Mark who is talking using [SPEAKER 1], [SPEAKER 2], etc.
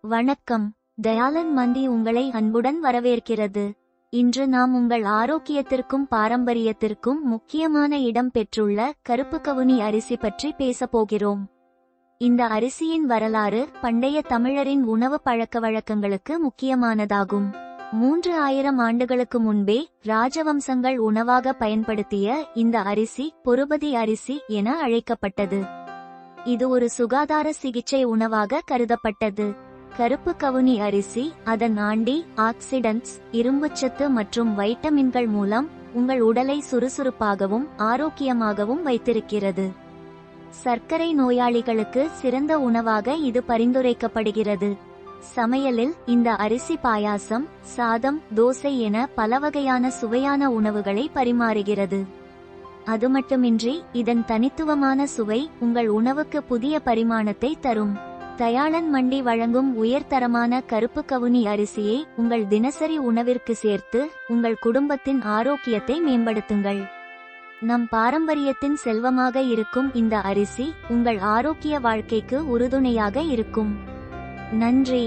[SPEAKER 1] வணக்கம். தயாளன் மந்தி உங்களை அன்புடன் வரவேற்கிறது. இன்று நாம் உங்கள் ஆரோக்கியத்திற்கும் பாரம்பரியத்திற்கும் முக்கியமான இடம் பெற்றுள்ள கருப்பு கவுனி அரிசி பற்றி பேசப்போகிறோம். இந்த அரிசியின் வரலாறு பண்டைய தமிழரின் உணவு பழக்கவழக்கங்களுக்கு முக்கியமானதாகும். 3000 ஆண்டுகளுக்கு முன்பே ராஜவம்சங்கள் உணவாக பயன்படுத்திய இந்த அரிசி பொருபதி அரிசி என அழைக்கப்பட்டது. இது ஒரு சுகாதார சிகிச்சை உணவாக கருதப்பட்டது. கருப்பு கவுனி அரிசி அதன் ஆன்டி ஆக்சிடென்ட்ஸ், இரும்புச்சத்து மற்றும் வைட்டமின்கள் மூலம் உங்கள் உடலை சுறுசுறுப்பாகவும் ஆரோக்கியமாகவும் வைத்திருக்கிறது. சர்க்கரை நோயாளிகளுக்கு சிறந்த உணவாக இது பரிந்துரைக்கப்படுகிறது. சமையலில் இந்த அரிசி பாயாசம், சாதம், தோசை என பலவகையான சுவையான உணவுகளை பரிமாறுகிறது. அது மட்டுமின்றி இதன் தனித்துவமான சுவை உங்கள் உணவுக்கு புதிய பரிமாணத்தை தரும். தயாளன் மண்டி வழங்கும் உயர்தரமான கருப்பு கவுனி அரிசியை உங்கள் தினசரி உணவிற்கு சேர்த்து உங்கள் குடும்பத்தின் ஆரோக்கியத்தை மேம்படுத்துங்கள். நம் பாரம்பரியத்தின் செல்வமாக இருக்கும் இந்த அரிசி உங்கள் ஆரோக்கிய வாழ்க்கைக்கு உறுதுணையாக இருக்கும். நன்றி.